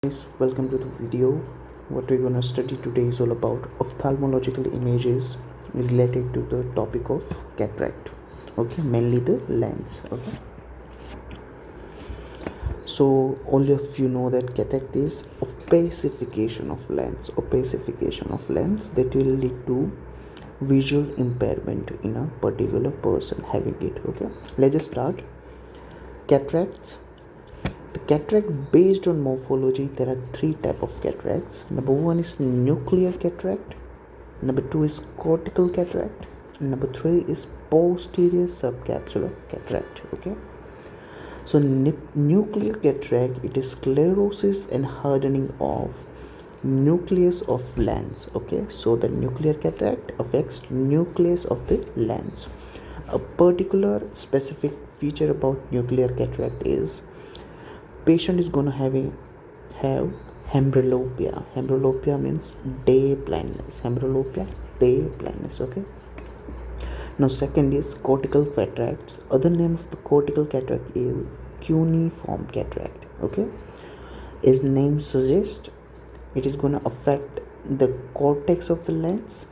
Guys, welcome to the video. What we're gonna study today is all about ophthalmological images related to the topic of cataract. Okay, mainly the lens. Okay, so all of you know that cataract is opacification of lens. Opacification of lens that will lead to visual impairment in a particular person having it. Okay, let's just start. Cataracts. The cataract, based on morphology, there are three types of cataracts. Number one is nuclear cataract, number two is cortical cataract, and number three is posterior subcapsular cataract. Okay, so nuclear cataract, it is sclerosis and hardening of nucleus of lens. Okay, so the nuclear cataract affects nucleus of the lens. A particular specific feature about nuclear cataract is patient is gonna have amblyopia. Amblyopia means day blindness. Okay, now second is cortical cataracts. Other name of the cortical cataract is cuneiform cataract. Okay, as name suggests, it is gonna affect the cortex of the lens,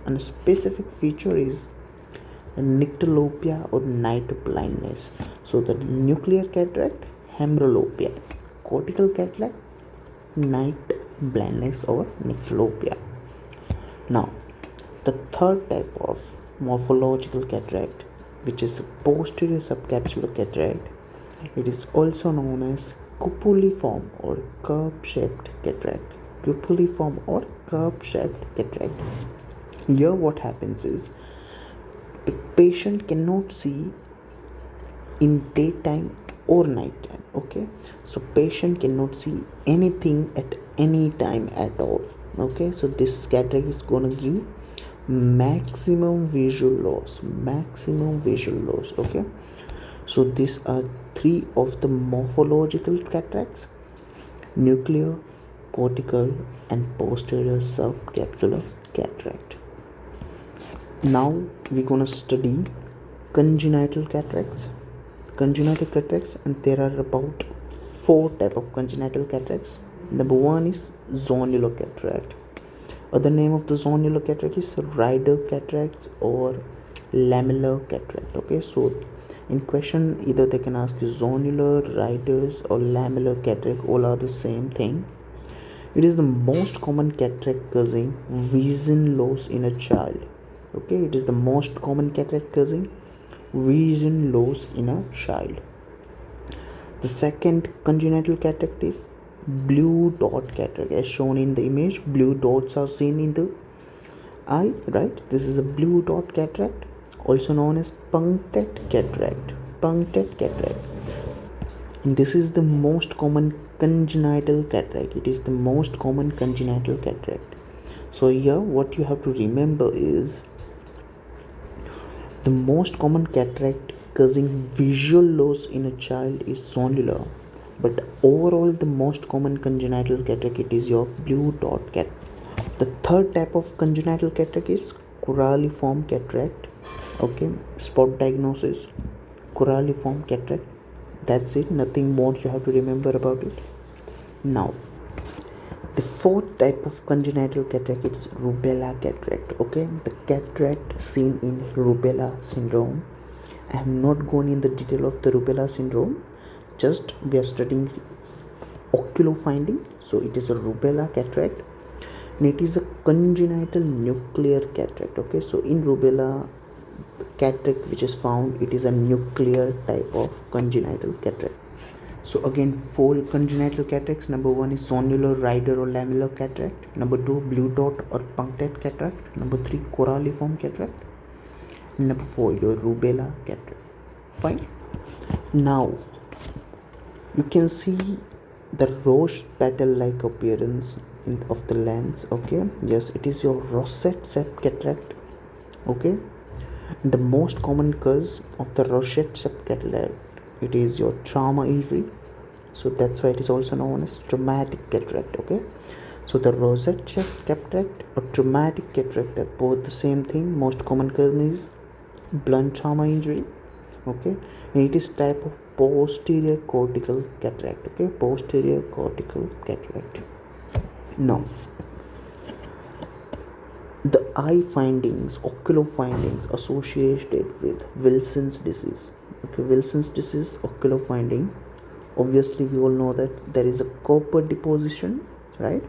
and a specific feature is nyctalopia or night blindness. So the nuclear cataract, amblyopia; cortical cataract, night blindness or nyctalopia. Now the third type of morphological cataract, which is posterior subcapsular cataract, it is also known as cupuliform or curve-shaped cataract. Here what happens is the patient cannot see in daytime or nighttime. Okay, so patient cannot see anything at any time at all. Okay, so this cataract is gonna give maximum visual loss. Okay, so these are three of the morphological cataracts: nuclear, cortical, and posterior subcapsular cataract. Now we're gonna study congenital cataracts. And there are about four types of congenital cataracts. Number one is zonular cataract. Other name of the zonular cataract is rider cataracts or lamellar cataract. Okay, so in question either they can ask you zonular, riders, or lamellar cataract. All are the same thing. It is the most common cataract causing vision loss in a child. Okay, it is the most common cataract causing vision loss in a child. The second congenital cataract is blue dot cataract. As shown in the image, blue dots are seen in the eye, right? This is a blue dot cataract, also known as punctate cataract. And this is the most common congenital cataract. So here what you have to remember is the most common cataract causing visual loss in a child is zonular, but overall the most common congenital cataract, it is your blue dot cataract. The third type of congenital cataract is coralliform cataract. Okay, spot diagnosis, coralliform cataract. That's it, nothing more you have to remember about it. Now the fourth type of congenital cataract is rubella cataract. Okay, the cataract seen in rubella syndrome. I have not gone in the detail of the rubella syndrome, just we are studying ocular finding. So it is a rubella cataract and it is a congenital nuclear cataract. Okay, so in rubella, the cataract which is found, it is a nuclear type of congenital cataract. So again, four congenital cataracts. Number one is zonular, rider, or lamellar cataract. Number two, blue dot or punctate cataract. Number three, coralliform cataract. And number four, your rubella cataract. Fine. Now you can see the rose petal-like appearance of the lens. Okay, yes, it is your rosette-shaped cataract. Okay, and the most common cause of the rosette-shaped cataract, it is your trauma injury. So that's why it is also known as traumatic cataract. Okay, so the rosette-shaped cataract or traumatic cataract are both the same thing. Most common cause is blunt trauma injury. Okay, and it is type of posterior cortical cataract. Okay, posterior cortical cataract. Now, the eye findings, ocular findings associated with Wilson's disease. Okay, Wilson's disease, ocular finding. Obviously, we all know that there is a copper deposition, right?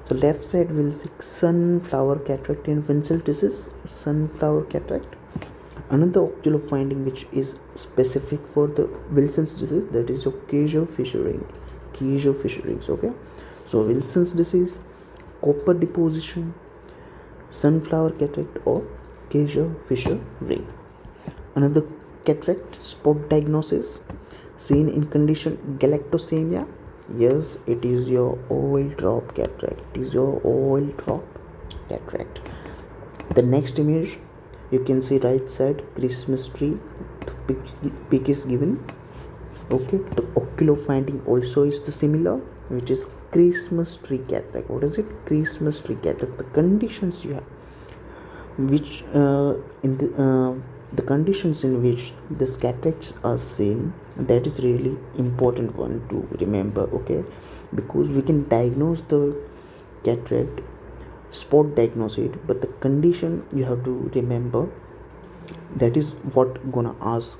So left side will see sunflower cataract in Wilson's disease, sunflower cataract. Another ocular finding which is specific for the Wilson's disease, that is your Kaiser fissuring. Kaiser fissurings. Okay, so Wilson's disease, copper deposition, sunflower cataract, or Kaiser fissure ring. Another cataract spot diagnosis seen in condition galactosemia. Yes, it is your oil drop cataract. It is your oil drop cataract. The next image, you can see right side Christmas tree. The pic is given. Okay, the ocular finding also is the similar, which is Christmas tree cataract. What is it? Christmas tree cataract. The conditions you have, which in the conditions in which the cataracts are seen, that is really important one to remember. Okay, because we can diagnose the cataract, spot diagnose it, but the condition you have to remember, that is what gonna ask,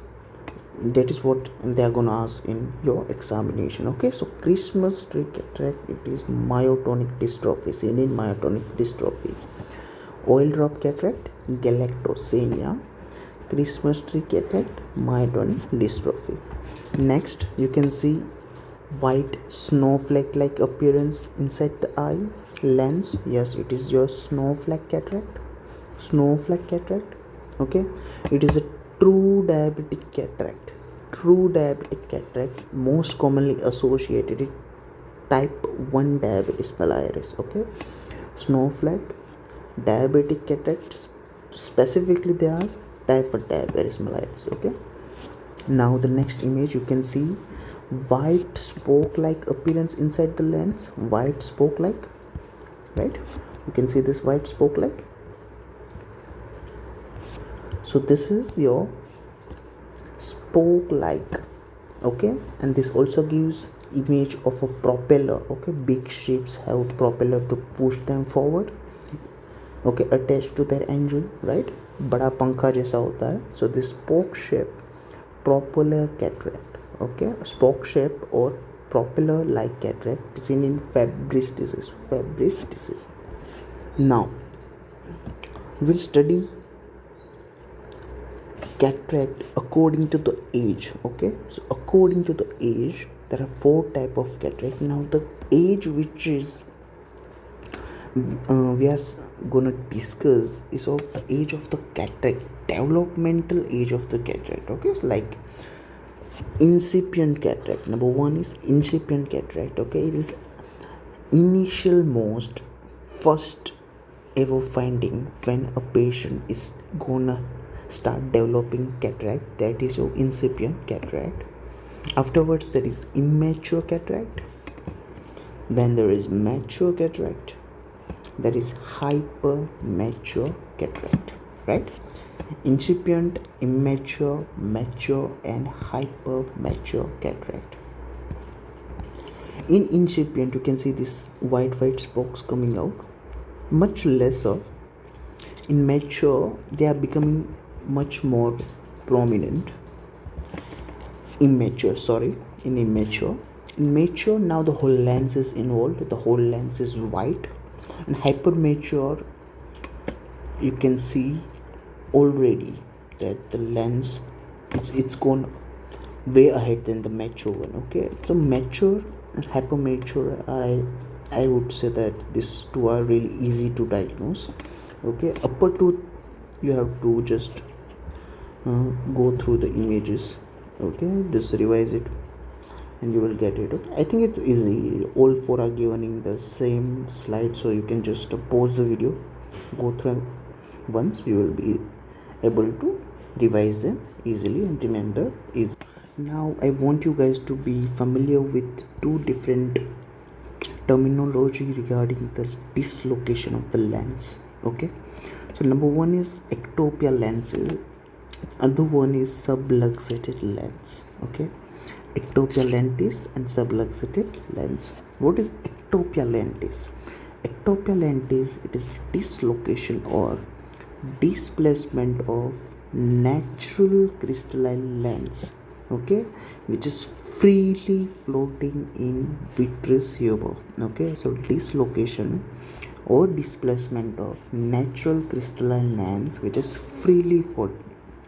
that is what they are gonna ask in your examination. Okay, so Christmas tree cataract, it is myotonic dystrophy, seen in myotonic dystrophy. Oil drop cataract, galactosemia. Christmas tree cataract, myotonic dystrophy. Next, you can see white snowflake like appearance inside the eye. Lens, yes, it is your snowflake cataract. Snowflake cataract. Okay, it is a true diabetic cataract. True diabetic cataract, most commonly associated with type 1 diabetes mellitus. Okay, snowflake, diabetic cataract, specifically they ask type 1 diabetes mellitus. Okay, now the next image, you can see white spoke like appearance inside the lens. White spoke like, right? You can see this white spoke like. So this is your spoke like. Okay, and this also gives image of a propeller. Okay, big ships have propeller to push them forward. Okay, attached to their engine, right? बड़ा पंखा जैसा होता है. So this spoke shape, propeller cataract. Okay, spoke shape or propeller like cataract seen in Fabry's disease. Fabry's disease. Now we'll study cataract according to the age. Okay, so according to the age, there are 4 type of cataract. Now the age which is we are gonna discuss is of the age of the cataract, developmental age of the cataract. Okay, so like incipient cataract. Number 1 is incipient cataract. Okay, it is initial most first ever finding when a patient is gonna start developing cataract. That is your incipient cataract. Afterwards there is immature cataract, then there is mature cataract, there is hyper mature cataract, right? Incipient, immature, mature, and hyper mature cataract. In incipient, you can see this white spokes coming out, much lesser. In mature, they are becoming much more prominent. In mature, now the whole lens is involved, the whole lens is white. And hyper mature, you can see already that the lens, it's gone way ahead than the mature one. Okay, so mature and hyper mature, I would say that these two are really easy to diagnose. Okay, upper tooth, you have to just go through the images. Okay, just revise it and you will get it. Okay, I think it's easy. All 4 are given in the same slide, so you can just pause the video, go through once, you will be able to revise them easily and remember easily. Now I want you guys to be familiar with 2 different terminology regarding the dislocation of the lens. Okay, so number 1 is ectopia lenses, other one is subluxated lens. Okay, ectopia lentis and subluxated lens. What is ectopia lentis? Ectopia lentis, it is dislocation or displacement of natural crystalline lens, okay, which is freely floating in vitreous humor. Okay, so dislocation or displacement of natural crystalline lens which is freely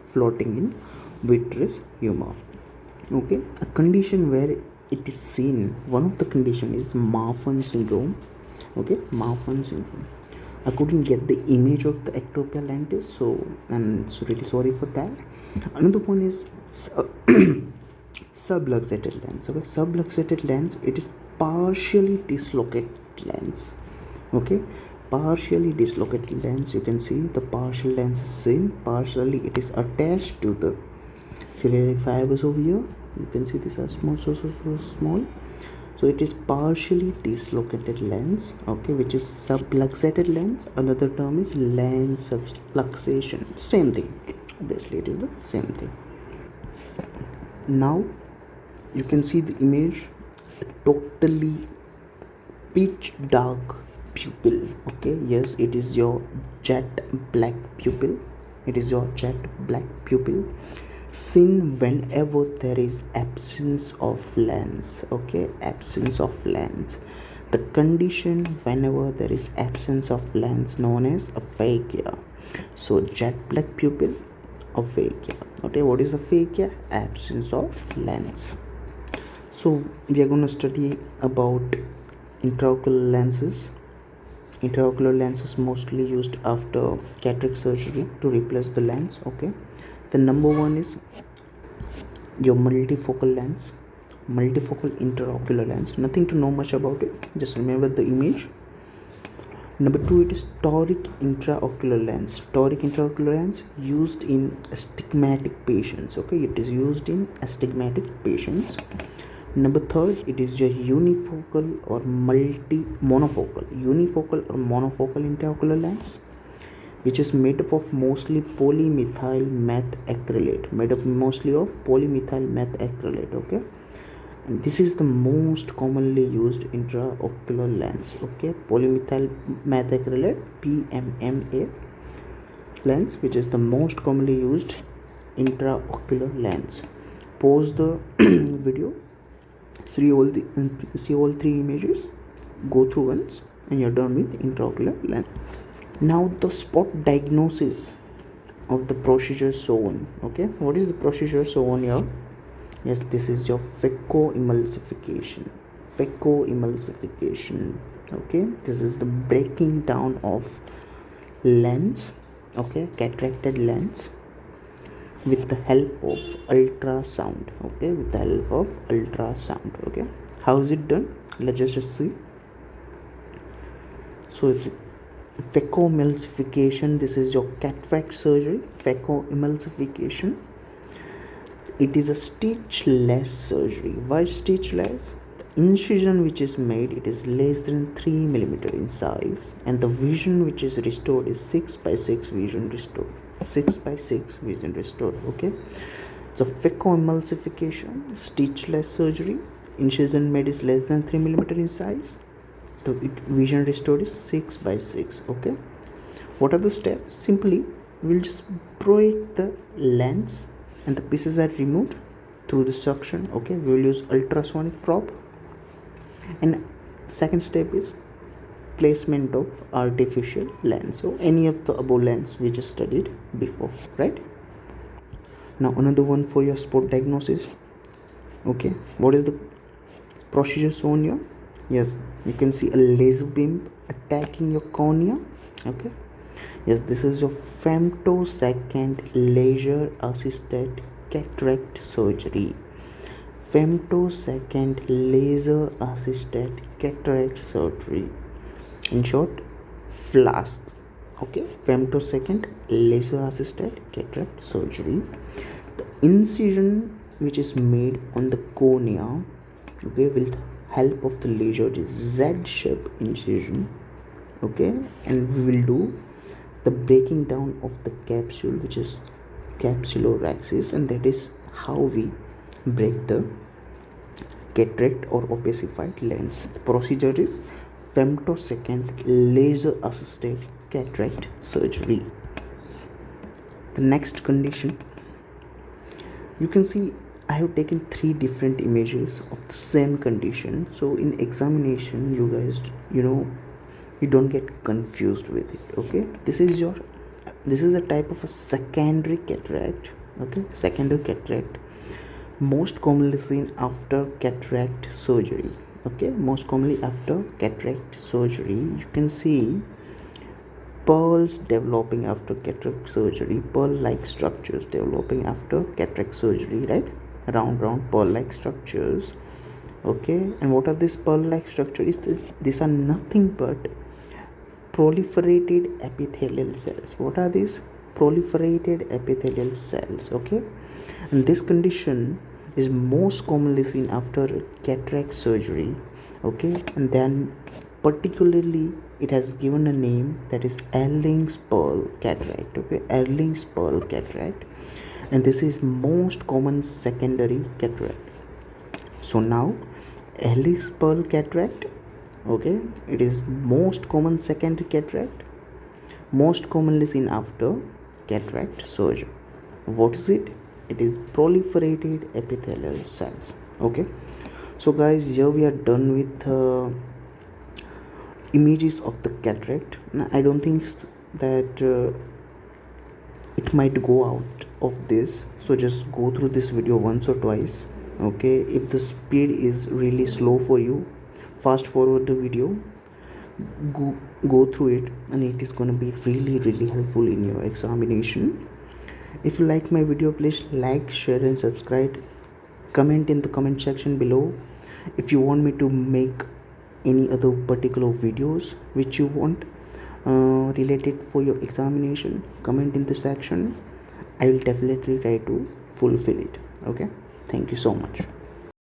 floating in vitreous humor. Okay, a condition where it is seen, one of the condition is Marfan syndrome. Okay, Marfan syndrome. I couldn't get the image of the ectopia lentis, so I'm so really sorry for that. Another one is subluxated lens. Okay, subluxated lens, it is partially dislocated lens. Okay, partially dislocated lens, you can see the partial lens is seen, partially it is attached to the ciliary fibers over here. You can see these are small, so small. So it is partially dislocated lens, okay, which is subluxated lens. Another term is lens subluxation. Same thing. Obviously, it is the same thing. Now you can see the image, a totally pitch dark pupil. Okay, yes, it is your jet black pupil. It is your jet black pupil seen whenever there is absence of lens. Okay, absence of lens, the condition whenever there is absence of lens known as aphakia. So jet black pupil, aphakia. Okay, what is aphakia? Absence of lens. So we are going to study about intraocular lenses. Intraocular lenses mostly used after cataract surgery to replace the lens. Okay, the number one is your multifocal lens, multifocal intraocular lens. Nothing to know much about it, just remember the image. Number two, it is toric intraocular lens. Toric intraocular lens used in astigmatic patients. Okay, it is used in astigmatic patients. Number third, it is your unifocal or monofocal intraocular lens, which is made up of mostly polymethyl methacrylate, okay, and this is the most commonly used intraocular lens. Okay, polymethyl methacrylate, PMMA lens, which is the most commonly used intraocular lens. Pause the video, see all three images, go through once, and you're done with intraocular lens. Now the spot diagnosis of the procedure shown. Okay, what is the procedure shown here? Yes, this is your phacoemulsification. Okay, this is the breaking down of lens, okay, cataracted lens, with the help of ultrasound. Okay, with the help of ultrasound. Okay, how is it done? Let's just see. So phacoemulsification, this is your cataract surgery. Phacoemulsification, it is a stitchless surgery. Why stitchless? The incision which is made, it is less than 3 millimeter in size, and the vision which is restored is 6x6 vision restored. 6x6 vision restored. Okay, so phacoemulsification, stitchless surgery, incision made is less than 3 millimeter in size, the vision restored is 6x6. Okay, what are the steps? Simply we'll just break the lens and the pieces are removed through the suction. Okay, we will use ultrasonic probe, and second step is placement of artificial lens, so any of the above lens we just studied before, right? Now another one for your spot diagnosis. Okay, what is the procedure shown here? Yes, you can see a laser beam attacking your cornea. Okay, yes, this is your femtosecond laser assisted cataract surgery. Femtosecond laser assisted cataract surgery, in short, FLASK. Okay, femtosecond laser assisted cataract surgery. The incision which is made on the cornea, okay, with help of the laser, it is Z-shape incision. Okay, and we will do the breaking down of the capsule, which is capsulorhexis, and that is how we break the cataract or opacified lens. The procedure is femtosecond laser assisted cataract surgery. The next condition, you can see I have taken three different images of the same condition, so in examination you guys, you don't get confused with it. Okay, this is a type of a secondary cataract. Okay, secondary cataract, most commonly seen after cataract surgery. Okay, most commonly after cataract surgery, you can see pearls developing after cataract surgery, pearl like structures developing after cataract surgery, right? Round pearl like structures. Okay, and what are these pearl like structures? These are nothing but proliferated epithelial cells. What are these? Proliferated epithelial cells. Okay, and this condition is most commonly seen after cataract surgery. Okay, and then particularly it has given a name, that is Erling's pearl cataract. Okay, Erling's pearl cataract, and this is most common secondary cataract. So now Erling's pearl cataract, okay, it is most common secondary cataract, most commonly seen after cataract surgery. What is it? It is proliferated epithelial cells. Okay, so guys, here we are done with images of the cataract. Now, I don't think that it might go out of this, so just go through this video once or twice. Okay, if the speed is really slow for you, fast forward the video, go through it, and it is going to be really helpful in your examination. If you like my video, please like, share and subscribe. Comment in the comment section below if you want me to make any other particular videos which you want related for your examination. Comment in the section. I will definitely try to fulfill it. Okay, thank you so much.